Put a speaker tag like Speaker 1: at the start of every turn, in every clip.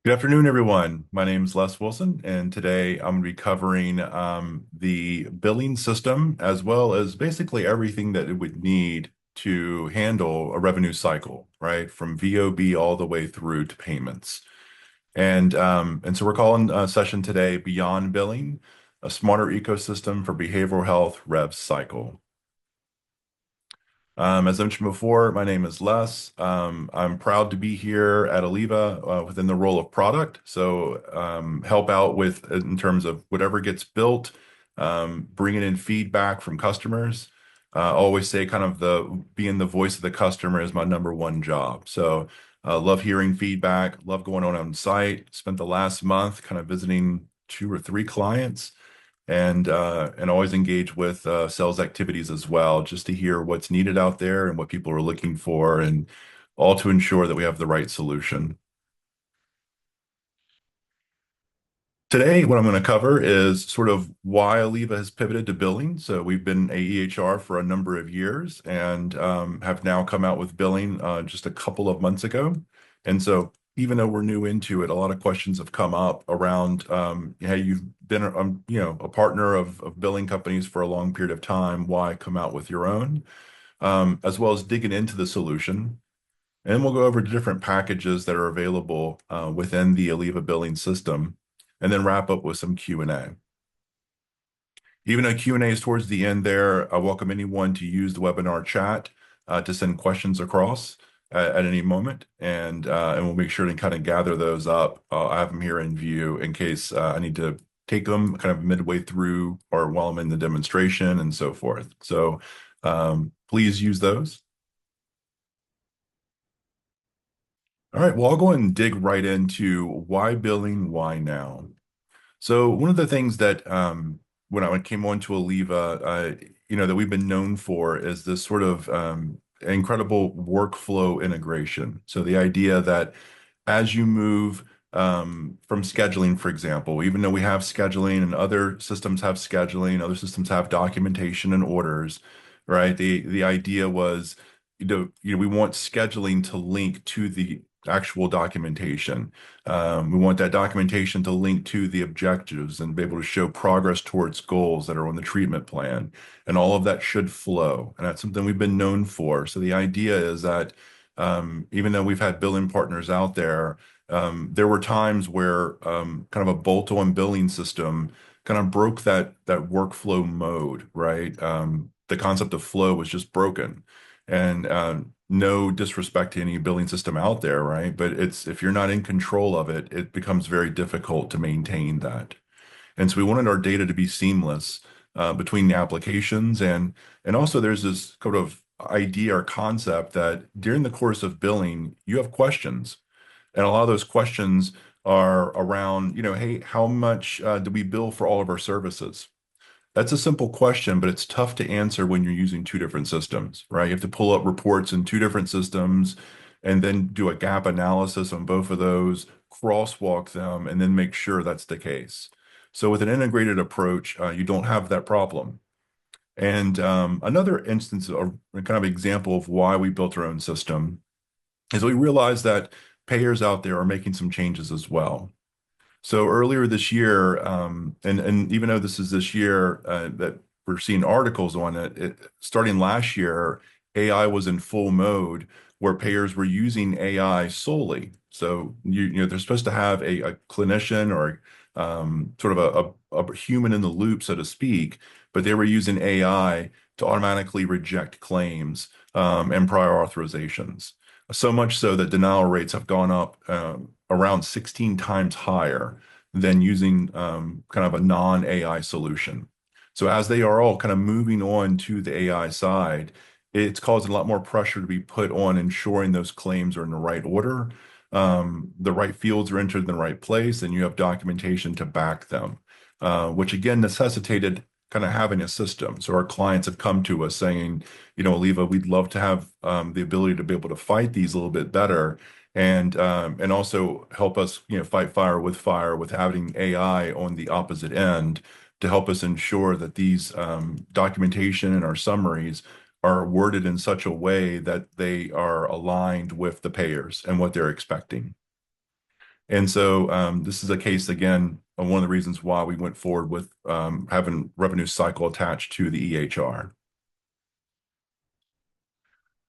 Speaker 1: Good afternoon, everyone. My name is Les Wilson, and today I'm going to be covering the billing system as well as basically everything that it would need to handle a revenue cycle, right? From VOB all the way through to payments. And so we're calling a session today Beyond Billing, a smarter ecosystem for behavioral health rev cycle. As I mentioned before, my name is Les. I'm proud to be here at Alleva within the role of product. So help out with in terms of whatever gets built, bringing in feedback from customers. Always say kind of the being the voice of the customer is my number one job. So love hearing feedback, love going on site. Spent the last month kind of visiting two or three clients and always engage with sales activities as well, just to hear what's needed out there and what people are looking for, and all to ensure that we have the right solution. Today, what I'm going to cover is sort of why Aliva has pivoted to billing. So we've been AEHR for a number of years and have now come out with billing just a couple of months ago. And so even though we're new into it, a lot of questions have come up around, hey, you've been, a partner of billing companies for a long period of time. Why come out with your own? As well as digging into the solution. And we'll go over different packages that are available within the Alleva billing system, and then wrap up with some Q&A. Even though Q&A is towards the end there, I welcome anyone to use the webinar chat to send questions across at any moment, and we'll make sure to kind of gather those up. I have them here in view in case I need to take them kind of midway through or while I'm in the demonstration and so forth. So please use those. All right, well, I'll go and dig right into why billing, why now. So one of the things that when I came on to Aliva, that we've been known for is this sort of incredible workflow integration. So the idea that as you move from scheduling, for example, even though we have scheduling and other systems have scheduling, other systems have documentation and orders, right? The idea was, we want scheduling to link to the actual documentation. We want that documentation to link to the objectives and be able to show progress towards goals that are on the treatment plan. And all of that should flow. And that's something we've been known for. So the idea is that even though we've had billing partners out there, there were times where kind of a bolt-on billing system kind of broke that workflow mode, right? The concept of flow was just broken. And no disrespect to any billing system out there, right? But it's if you're not in control of it, it becomes very difficult to maintain that. And so we wanted our data to be seamless between the applications, and also there's this kind of idea or concept that during the course of billing, you have questions. And a lot of those questions are around, hey, how much do we bill for all of our services? That's a simple question, but it's tough to answer when you're using two different systems, right? You have to pull up reports in two different systems and then do a gap analysis on both of those, crosswalk them, and then make sure that's the case. So with an integrated approach, you don't have that problem. And another instance or kind of example of why we built our own system is we realized that payers out there are making some changes as well. So earlier this year, and even though this is this year that we're seeing articles on it, starting last year, AI was in full mode where payers were using AI solely. So they're supposed to have a clinician or sort of a human in the loop, so to speak, but they were using AI to automatically reject claims and prior authorizations. So much so that denial rates have gone up around 16 times higher than using kind of a non-AI solution. So as they are all kind of moving on to the AI side, it's causing a lot more pressure to be put on ensuring those claims are in the right order, the right fields are entered in the right place, and you have documentation to back them, which again necessitated kind of having a system. So our clients have come to us saying, Aliva, we'd love to have the ability to be able to fight these a little bit better and also help us, fight fire with having AI on the opposite end to help us ensure that these documentation and our summaries are worded in such a way that they are aligned with the payers and what they're expecting. And so this is a case, again, of one of the reasons why we went forward with having revenue cycle attached to the EHR.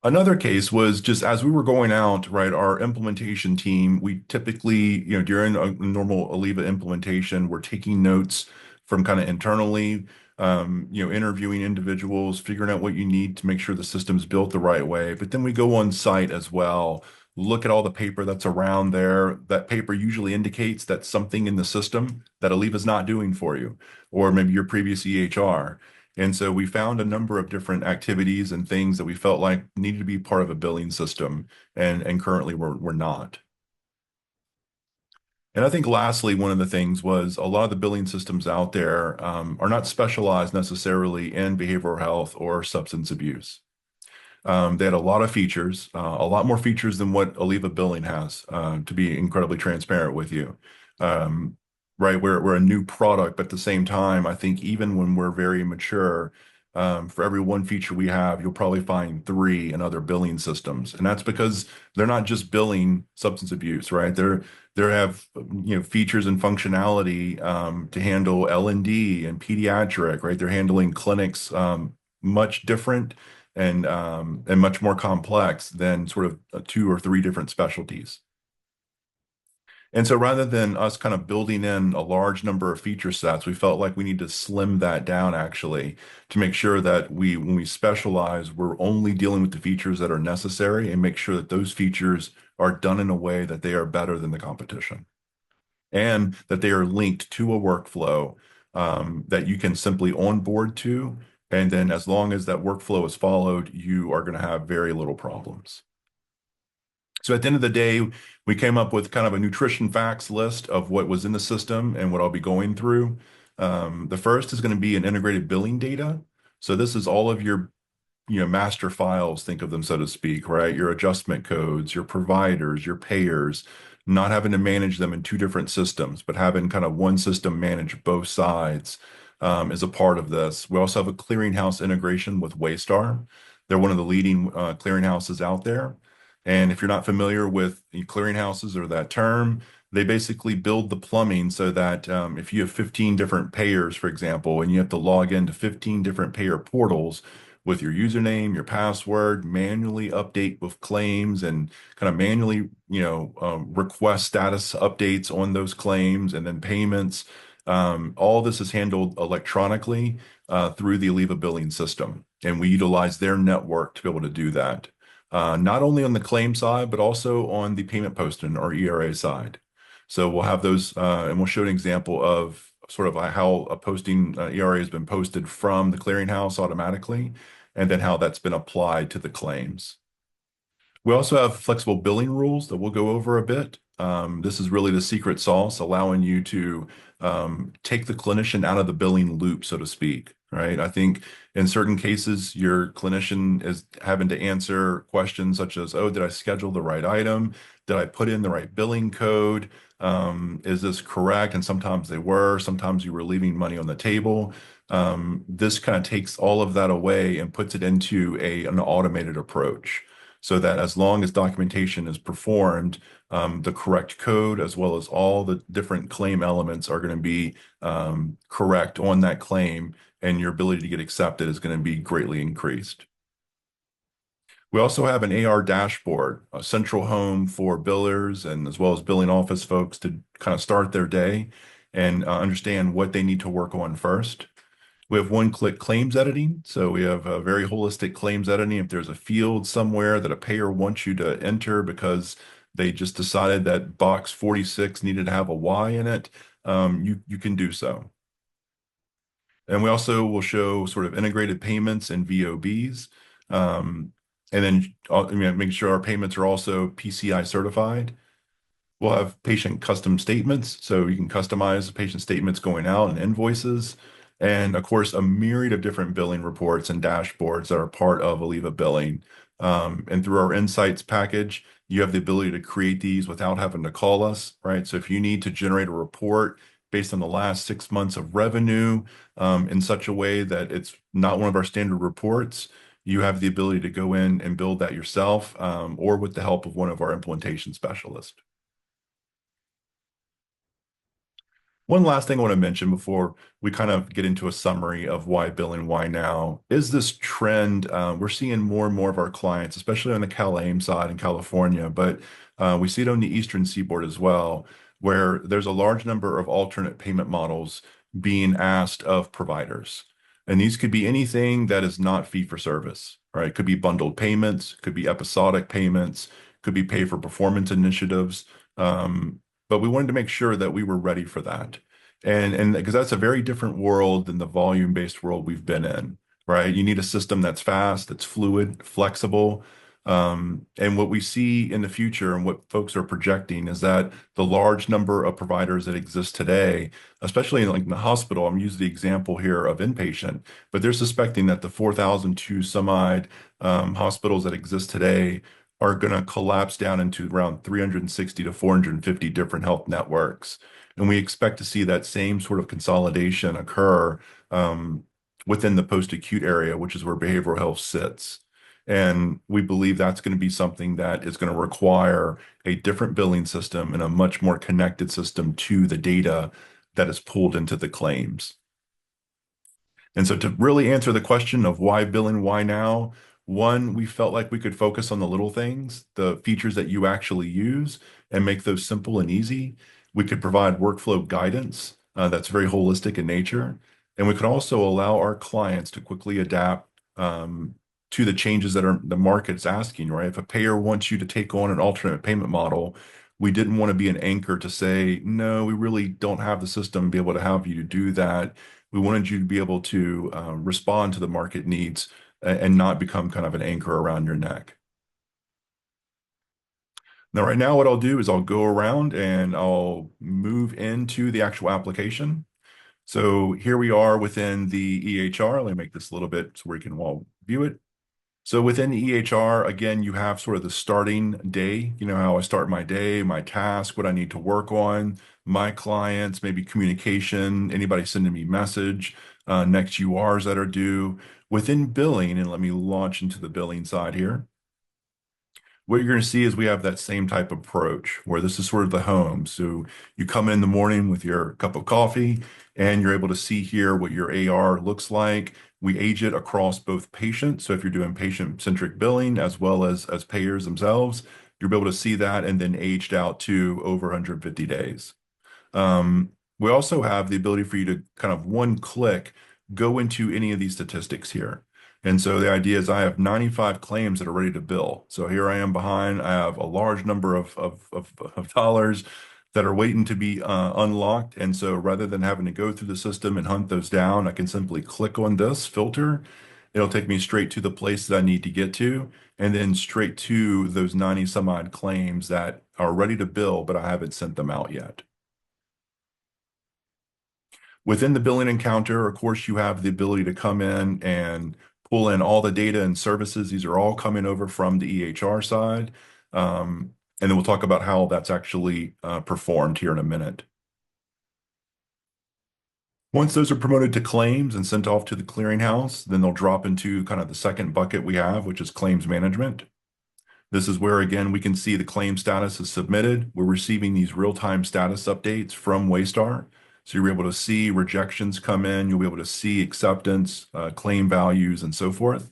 Speaker 1: Another case was just as we were going out, right, our implementation team, we typically, during a normal Alleva implementation, we're taking notes from kind of internally, interviewing individuals, figuring out what you need to make sure the system's built the right way. But then we go on site as well, look at all the paper that's around there. That paper usually indicates that something in the system that Alleva's not doing for you, or maybe your previous EHR. And so we found a number of different activities and things that we felt like needed to be part of a billing system, and currently we're not. And I think lastly, one of the things was a lot of the billing systems out there are not specialized necessarily in behavioral health or substance abuse. They had a lot of features, a lot more features than what Alleva Billing has, to be incredibly transparent with you. Um, right, we're a new product, but at the same time, I think even when we're very mature, for every one feature we have, you'll probably find three in other billing systems, and that's because they're not just billing substance abuse, right? They have features and functionality to handle L&D and pediatric, right? They're handling clinics much different and much more complex than sort of two or three different specialties. And so rather than us kind of building in a large number of feature sets, we felt like we need to slim that down actually to make sure that when we specialize, we're only dealing with the features that are necessary and make sure that those features are done in a way that they are better than the competition and that they are linked to a workflow that you can simply onboard to. And then as long as that workflow is followed, you are going to have very little problems. So at the end of the day, we came up with kind of a nutrition facts list of what was in the system and what I'll be going through. The first is going to be an integrated billing data. So this is all of your master files, think of them, so to speak, right? Your adjustment codes, your providers, your payers, not having to manage them in two different systems, but having kind of one system manage both sides is a part of this. We also have a clearinghouse integration with Waystar. They're one of the leading clearinghouses out there. And if you're not familiar with the clearinghouses or that term, they basically build the plumbing so that if you have 15 different payers, for example, and you have to log into 15 different payer portals, with your username, your password, manually update with claims and kind of manually, request status updates on those claims and then payments. All this is handled electronically through the Alleva billing system. And we utilize their network to be able to do that. Not only on the claim side, but also on the payment posting or ERA side. So we'll have those, and we'll show an example of sort of how a posting ERA has been posted from the clearinghouse automatically, and then how that's been applied to the claims. We also have flexible billing rules that we'll go over a bit. This is really the secret sauce, allowing you to take the clinician out of the billing loop, so to speak, right? I think in certain cases, your clinician is having to answer questions such as, oh, did I schedule the right item? Did I put in the right billing code? Is this correct? And sometimes they were, sometimes you were leaving money on the table. This kind of takes all of that away and puts it into an automated approach so that as long as documentation is performed, the correct code as well as all the different claim elements are going to be correct on that claim, and your ability to get accepted is going to be greatly increased. We also have an AR dashboard, a central home for billers and as well as billing office folks to kind of start their day and understand what they need to work on first. We have one-click claims editing. So we have a very holistic claims editing. If there's a field somewhere that a payer wants you to enter because they just decided that box 46 needed to have a Y in it, you can do so. And we also will show sort of integrated payments and VOBs. And then making sure our payments are also PCI certified. We'll have patient custom statements, so you can customize the patient statements going out and invoices. And of course, a myriad of different billing reports and dashboards that are part of Alleva Billing. And through our Insights package, you have the ability to create these without having to call us, right? So if you need to generate a report based on the last 6 months of revenue in such a way that it's not one of our standard reports, you have the ability to go in and build that yourself or with the help of one of our implementation specialists. One last thing I want to mention before we kind of get into a summary of why billing, why now, is this trend. We're seeing more and more of our clients, especially on the Cal-AIM side in California, but we see it on the Eastern Seaboard as well, where there's a large number of alternate payment models being asked of providers. And these could be anything that is not fee for service, right? It could be bundled payments, could be episodic payments, could be pay for performance initiatives. But we wanted to make sure that we were ready for that. And because that's a very different world than the volume-based world we've been in, right? You need a system that's fast, that's fluid, flexible. And what we see in the future and what folks are projecting is that the large number of providers that exist today, especially in like in the hospital, I'm using the example here of inpatient, but they're suspecting that the 4,002 some odd hospitals that exist today are going to collapse down into around 360 to 450 different health networks. And we expect to see that same sort of consolidation occur um, within the post-acute area, which is where behavioral health sits. And we believe that's going to be something that is going to require a different billing system and a much more connected system to the data that is pulled into the claims. And so to really answer the question of why billing, why now, one, we felt like we could focus on the little things, the features that you actually use, and make those simple and easy. We could provide workflow guidance that's very holistic in nature. And we could also allow our clients to quickly adapt to the changes that are the market's asking, right? If a payer wants you to take on an alternate payment model, we didn't want to be an anchor to say, no, we really don't have the system to be able to have you to do that. We wanted you to be able to respond to the market needs and not become kind of an anchor around your neck. Now, right now, what I'll do is I'll go around and I'll move into the actual application. So here we are within the EHR. Let me make this a little bit so we can all view it. So within the EHR, again, you have sort of the starting day, you know, how I start my day, my task, what I need to work on, my clients, maybe communication, anybody sending me message, next URs that are due. Within billing, and let me launch into the billing side here. What you're going to see is we have that same type of approach where this is sort of the home. So you come in the morning with your cup of coffee and you're able to see here what your AR looks like. We age it across both patients. So if you're doing patient-centric billing as well as payers themselves, you'll be able to see that and then aged out to over 150 days. We also have the ability for you to kind of one click go into any of these statistics here. And so the idea is I have 95 claims that are ready to bill. So here I am behind. I have a large number of dollars that are waiting to be unlocked. And so rather than having to go through the system and hunt those down, I can simply click on this filter. It'll take me straight to the place that I need to get to, and then straight to those 90 some odd claims that are ready to bill, but I haven't sent them out yet. Within the billing encounter, of course, you have the ability to come in and pull in all the data and services. These are all coming over from the EHR side. And then we'll talk about how that's actually performed here in a minute. Once those are promoted to claims and sent off to the clearinghouse, then they'll drop into kind of the second bucket we have, which is claims management. This is where, again, we can see the claim status is submitted. We're receiving these real-time status updates from Waystar. So you're able to see rejections come in. You'll be able to see acceptance, claim values, and so forth.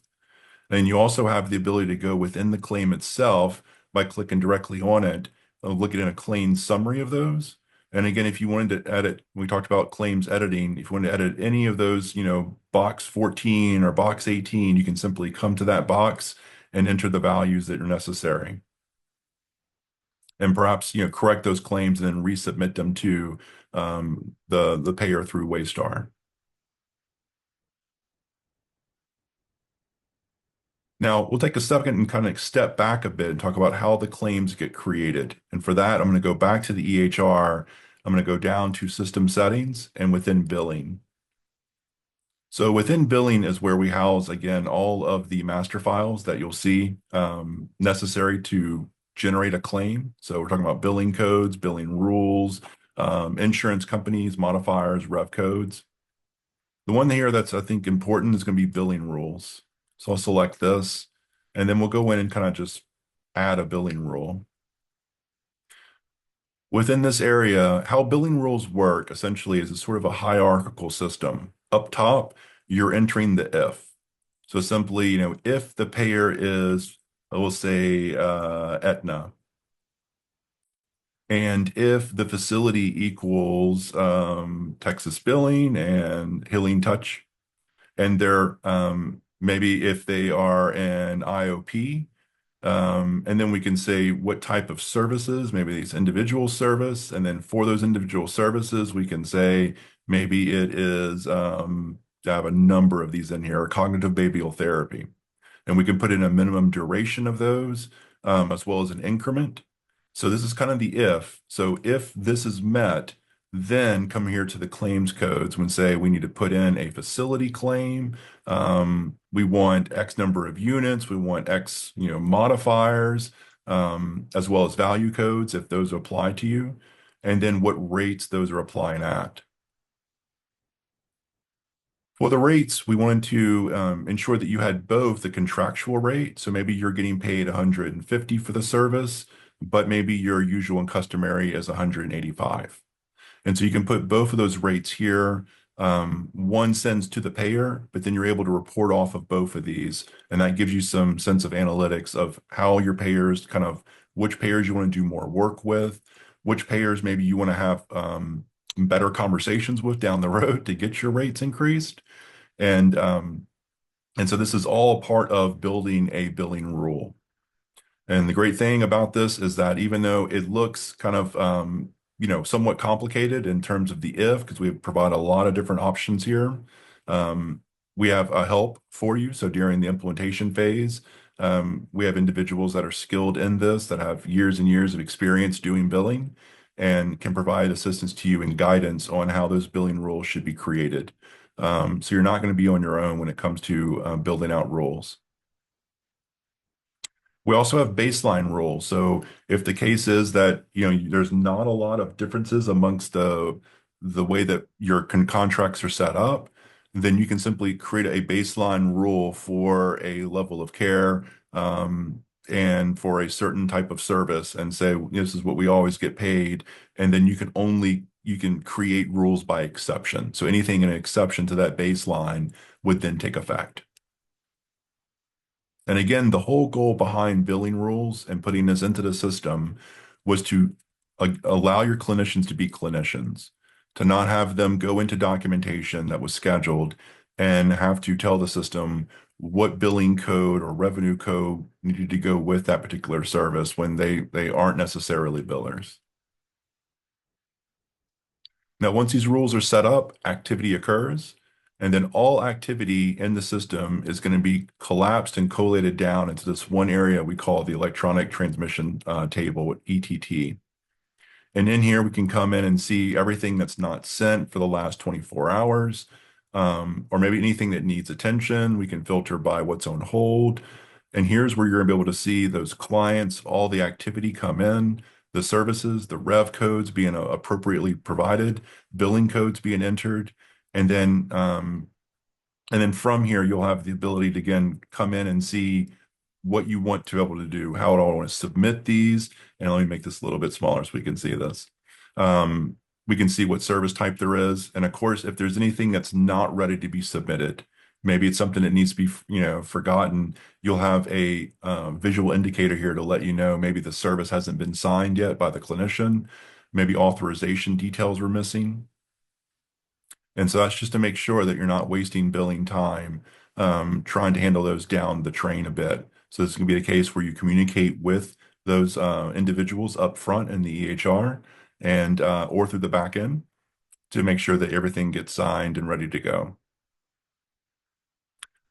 Speaker 1: And you also have the ability to go within the claim itself by clicking directly on it, looking at a claim summary of those. And again, if you wanted to edit, we talked about claims editing. If you want to edit any of those, you know, box 14 or box 18, you can simply come to that box and enter the values that are necessary. And perhaps, you know, correct those claims and then resubmit them to the payer through Waystar. Now, we'll take a second and kind of step back a bit and talk about how the claims get created. And for that, I'm going to go back to the EHR. I'm going to go down to system settings and within billing. So within billing is where we house, again, all of the master files that you'll see necessary to generate a claim. So we're talking about billing codes, billing rules, insurance companies, modifiers, rev codes. The one here that's, I think, important is going to be billing rules. So I'll select this, and then we'll go in and kind of just add a billing rule. Within this area, how billing rules work essentially is a sort of a hierarchical system. Up top, you're entering the if. So simply, if the payer is, I will say, Aetna, and if the facility equals Texas Billing and Healing Touch, and they're maybe if they are an IOP, and then we can say what type of services, maybe these individual service, and then for those individual services, we can say maybe it is I have a number of these in here, cognitive behavioral therapy. And we can put in a minimum duration of those, as well as an increment. So this is kind of the if. So if this is met, then come here to the claims codes and say we need to put in a facility claim. We want X number of units. We want X, modifiers, as well as value codes if those apply to you, and then what rates those are applying at. For the rates, we wanted to ensure that you had both the contractual rate. So maybe you're getting paid 150 for the service, but maybe your usual and customary is 185. And so you can put both of those rates here. One sends to the payer, but then you're able to report off of both of these. And that gives you some sense of analytics of how your payers kind of which payers you want to do more work with, which payers maybe you want to have better conversations with down the road to get your rates increased. And and so this is all part of building a billing rule. And the great thing about this is that even though it looks kind of somewhat complicated in terms of the if, because we provide a lot of different options here, we have a help for you. So during the implementation phase, we have individuals that are skilled in this, that have years and years of experience doing billing, and can provide assistance to you and guidance on how those billing rules should be created. So you're not going to be on your own when it comes to building out rules. We also have baseline rules. So if the case is that, there's not a lot of differences amongst the way that your contracts are set up, then you can simply create a baseline rule for a level of care, and for a certain type of service and say, this is what we always get paid. And then you can create rules by exception. So anything in an exception to that baseline would then take effect. And again, the whole goal behind billing rules and putting this into the system was to allow your clinicians to be clinicians, to not have them go into documentation that was scheduled and have to tell the system what billing code or revenue code needed to go with that particular service when they aren't necessarily billers. Now, once these rules are set up, activity occurs, and then all activity in the system is going to be collapsed and collated down into this one area we call the electronic transmission table, ETT. And in here, we can come in and see everything that's not sent for the last 24 hours, or maybe anything that needs attention. We can filter by what's on hold. And here's where you're going to be able to see those clients, all the activity come in, the services, the rev codes being appropriately provided, billing codes being entered, and then from here, you'll have the ability to again come in and see what you want to be able to do, how do I want to submit these. And let me make this a little bit smaller so we can see this. We can see what service type there is. And of course, if there's anything that's not ready to be submitted, maybe it's something that needs to be, forgotten, you'll have a visual indicator here to let you know maybe the service hasn't been signed yet by the clinician, maybe authorization details were missing. And so that's just to make sure that you're not wasting billing time trying to handle those down the train a bit. So this is going to be a case where you communicate with those individuals up front in the EHR and or through the back end to make sure that everything gets signed and ready to go.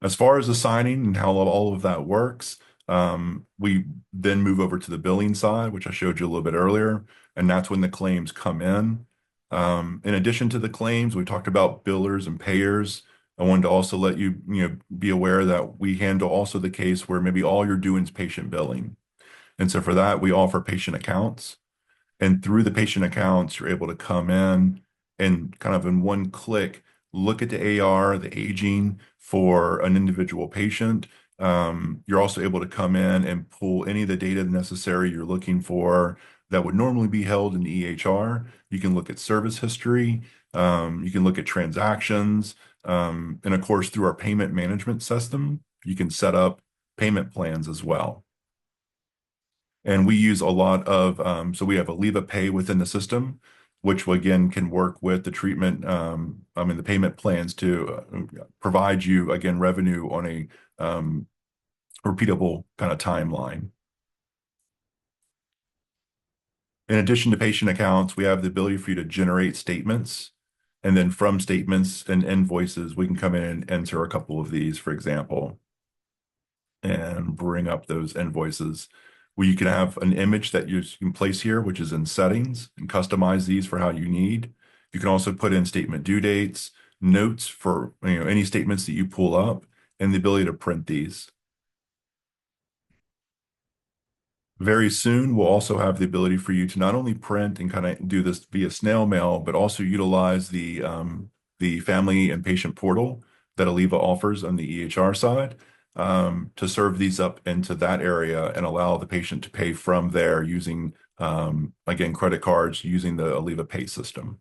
Speaker 1: As far as the signing and how all of that works, we then move over to the billing side, which I showed you a little bit earlier, and that's when the claims come in. In addition to the claims, we talked about billers and payers. I wanted to also let you, be aware that we handle also the case where maybe all you're doing is patient billing. And so for that, we offer patient accounts. And through the patient accounts, you're able to come in and kind of in one click, look at the AR, the aging for an individual patient. You're also able to come in and pull any of the data necessary you're looking for, that would normally be held in EHR. You can look at service history, you can look at transactions, and of course, through our payment management system, you can set up payment plans as well. And we use a lot of, so we have Alleva Pay within the system, which again can work with the treatment, the payment plans to provide you, again, revenue on a repeatable kind of timeline. In addition to patient accounts, we have the ability for you to generate statements. And then from statements and invoices, we can come in and enter a couple of these, for example, and bring up those invoices where you can have an image that you can place here, which is in settings, and customize these for how you need. You can also put in statement due dates, notes for any statements that you pull up, and the ability to print these. Very soon, we'll also have the ability for you to not only print and kind of do this via snail mail, but also utilize the family and patient portal that Alleva offers on the EHR side to serve these up into that area and allow the patient to pay from there using, again, credit cards using the Alleva Pay system.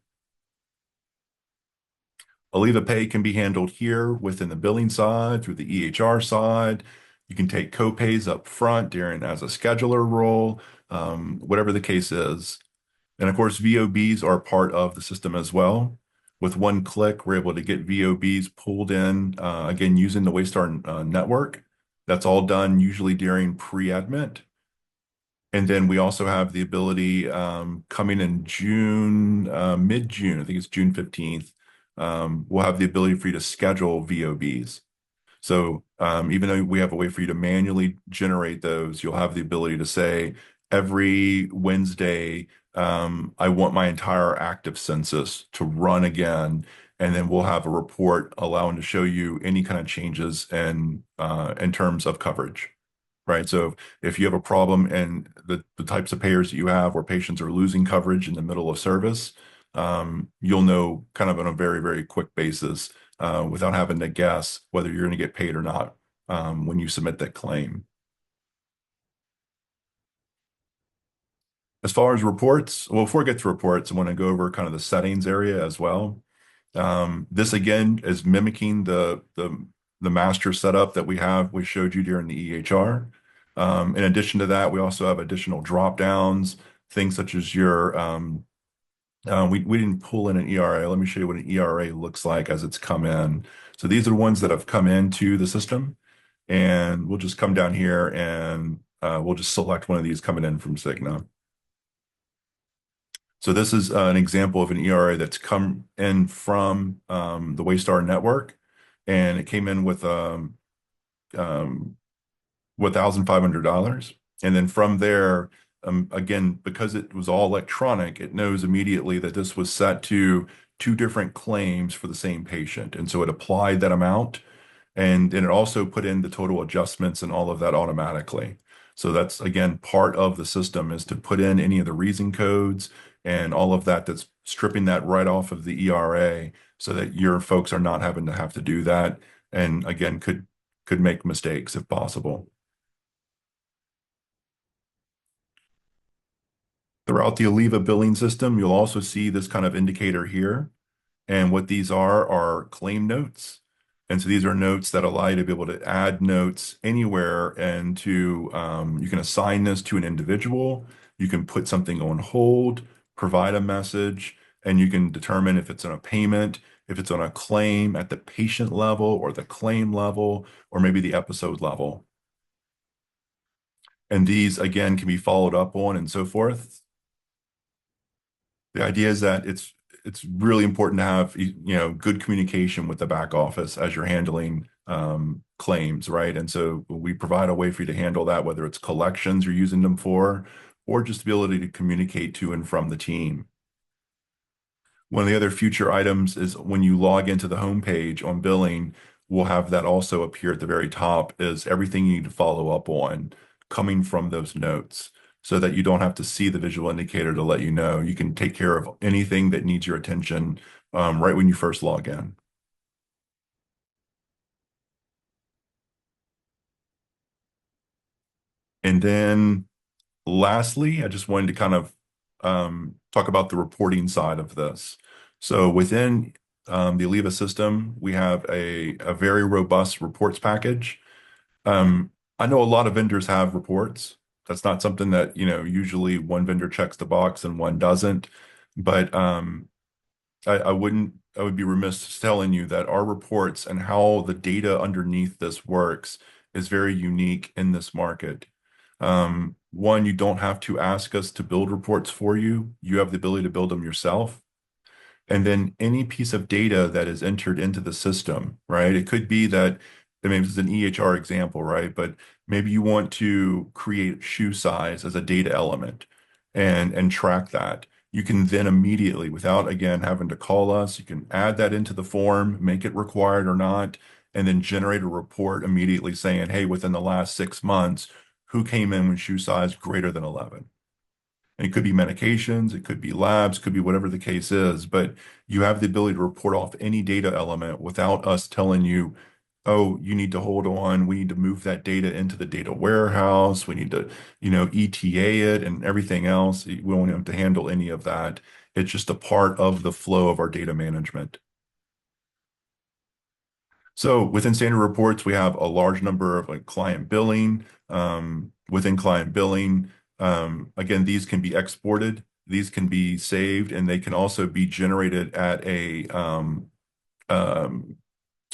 Speaker 1: Alleva Pay can be handled here within the billing side through the EHR side. You can take co-pays up front during as a scheduler role, whatever the case is. And of course, VOBs are part of the system as well. With one click, we're able to get VOBs pulled in, again, using the Waystar network. That's all done usually during pre-admit. And then we also have the ability coming in June, mid-June, I think it's June 15th, we'll have the ability for you to schedule VOBs. So even though we have a way for you to manually generate those, you'll have the ability to say, every Wednesday, I want my entire active census to run again. And then we'll have a report allowing to show you any kind of changes in terms of coverage. Right. So if you have a problem and the types of payers that you have where patients are losing coverage in the middle of service, you'll know kind of on a very, very quick basis without having to guess whether you're going to get paid or not when you submit that claim. As far as reports, well, before I get to reports, I want to go over kind of the settings area as well. This again is mimicking the master setup that we showed you during the EHR. In addition to that, we also have additional drop downs, things such as your we didn't pull in an ERA. Let me show you what an ERA looks like as it's come in. So these are the ones that have come into the system, and we'll just come down here and we'll just select one of these coming in from Cigna. So this is an example of an ERA that's come in from the Waystar network, and it came in with $1,500. And then from there, again, because it was all electronic, it knows immediately that this was set to two different claims for the same patient. And so it applied that amount, and then it also put in the total adjustments and all of that automatically. So that's, again, part of the system is to put in any of the reason codes and all of that that's stripping that right off of the ERA so that your folks are not having to have to do that. And again, could make mistakes if possible. Throughout the Alleva billing system, you'll also see this kind of indicator here. And what these are claim notes. And so these are notes that allow you to be able to add notes anywhere and you can assign this to an individual. You can put something on hold, provide a message, and you can determine if it's on a payment, if it's on a claim at the patient level or the claim level, or maybe the episode level. And these, again, can be followed up on and so forth. The idea is that it's really important to have good communication with the back office as you're handling claims, right? And so we provide a way for you to handle that, whether it's collections you're using them for, or just the ability to communicate to and from the team. One of the other future items is when you log into the homepage on billing, we'll have that also appear at the very top is everything you need to follow up on coming from those notes so that you don't have to see the visual indicator to let you know. You can take care of anything that needs your attention right when you first log in. And then lastly, I just wanted to kind of talk about the reporting side of this. So within the Alleva system, we have a very robust reports package. Um, I know a lot of vendors have reports. That's not something that, usually one vendor checks the box and one doesn't. But I would be remiss telling you that our reports and how the data underneath this works is very unique in this market. One, you don't have to ask us to build reports for you. You have the ability to build them yourself. And then any piece of data that is entered into the system, right? It could be that, I mean, this is an EHR example, right? But maybe you want to create shoe size as a data element and track that. You can then immediately, without again having to call us, you can add that into the form, make it required or not, and then generate a report immediately saying, hey, within the last 6 months, who came in with shoe size greater than 11? And it could be medications, it could be labs, could be whatever the case is, but you have the ability to report off any data element without us telling you, oh, you need to hold on, we need to move that data into the data warehouse, we need to, ETA it and everything else. We won't have to handle any of that. It's just a part of the flow of our data management. So within standard reports, we have a large number of like client billing. Within client billing, again, these can be exported, these can be saved, and they can also be generated at um,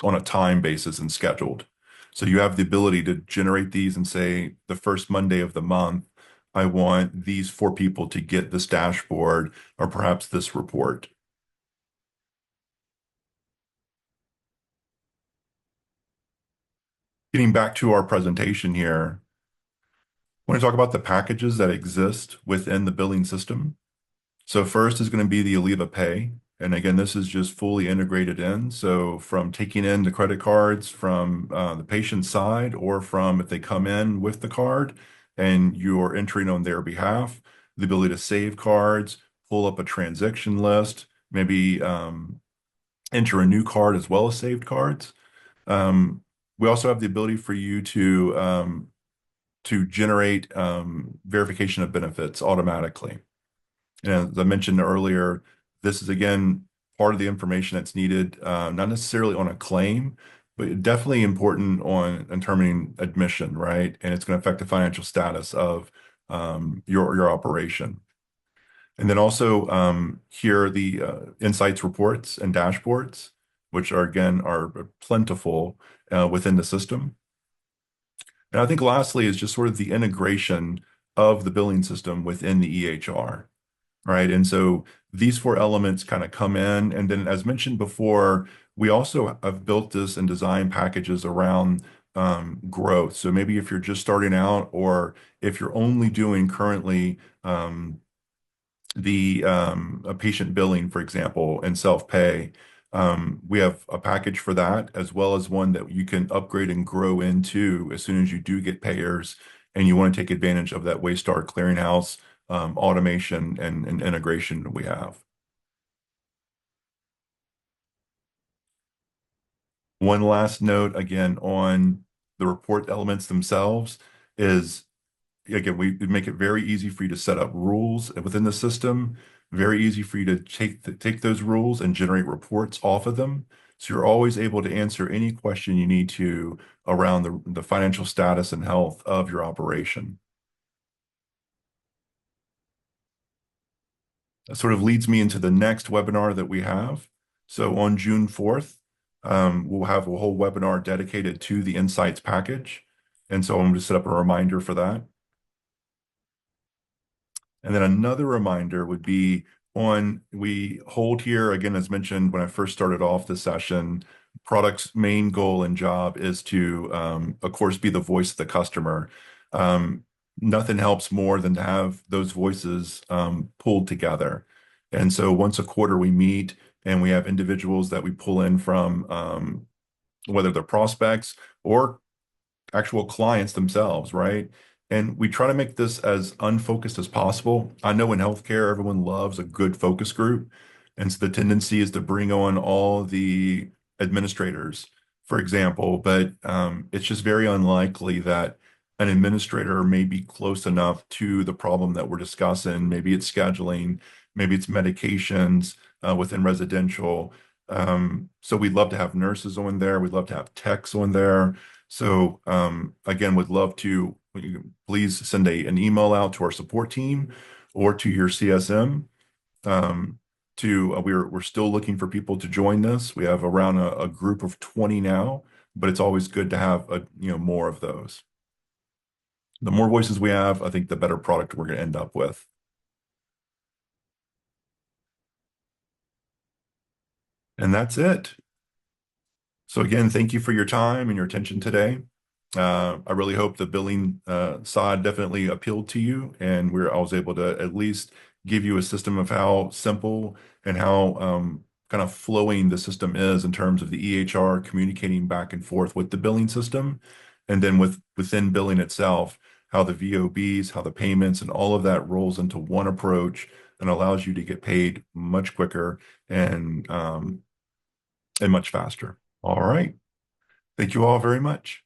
Speaker 1: on a time basis and scheduled. So you have the ability to generate these and say the first Monday of the month, I want these four people to get this dashboard or perhaps this report. Getting back to our presentation here, I want to talk about the packages that exist within the billing system. So first is going to be the Alleva Pay. And again, this is just fully integrated in. So from taking in the credit cards from the patient side or from if they come in with the card and you're entering on their behalf, the ability to save cards, pull up a transaction list, maybe enter a new card as well as saved cards. Um, we also have the ability for you to generate verification of benefits automatically. And as I mentioned earlier, this is again part of the information that's needed, not necessarily on a claim, but definitely important on determining admission, right? And it's going to affect the financial status of your operation. And then also here are the insights reports and dashboards, which are again are plentiful within the system. And I think lastly is just sort of the integration of the billing system within the EHR, right? And so these four elements kind of come in. And then as mentioned before, we also have built this and designed packages around growth. So maybe if you're just starting out or if you're only doing currently the a patient billing, for example, and self-pay. We have a package for that, as well as one that you can upgrade and grow into as soon as you do get payers and you want to take advantage of that Waystar clearinghouse automation and integration that we have. One last note again on the report elements themselves is again, we make it very easy for you to set up rules within the system, very easy for you to take those rules and generate reports off of them. So you're always able to answer any question you need to around the financial status and health of your operation. That sort of leads me into the next webinar that we have. So on June 4th, we'll have a whole webinar dedicated to the Insights package. And so I'm going to set up a reminder for that. And then another reminder would be we hold here, again, as mentioned when I first started off the session, product's main goal and job is to, of course, be the voice of the customer. Um, Nothing helps more than to have those voices pulled together. And so once a quarter we meet and we have individuals that we pull in from whether they're prospects or actual clients themselves, right? And we try to make this as unfocused as possible. I know in healthcare, everyone loves a good focus group. And so the tendency is to bring on all the administrators, for example, but it's just very unlikely that an administrator may be close enough to the problem that we're discussing. Maybe it's scheduling, maybe it's medications within residential. So we'd love to have nurses on there. We'd love to have techs on there. So again, would love to please send an email out to our support team or to your CSM. Um, we're still looking for people to join this. We have around a group of 20 now, but it's always good to have more of those. The more voices we have, I think the better product we're going to end up with. And that's it. So again, thank you for your time and your attention today. I really hope the billing side definitely appealed to you, and I was able to at least give you a system of how simple and how kind of flowing the system is in terms of the EHR communicating back and forth with the billing system, and then within billing itself, how the VOBs, how the payments, and all of that rolls into one approach and allows you to get paid much quicker and much faster. All right. Thank you all very much.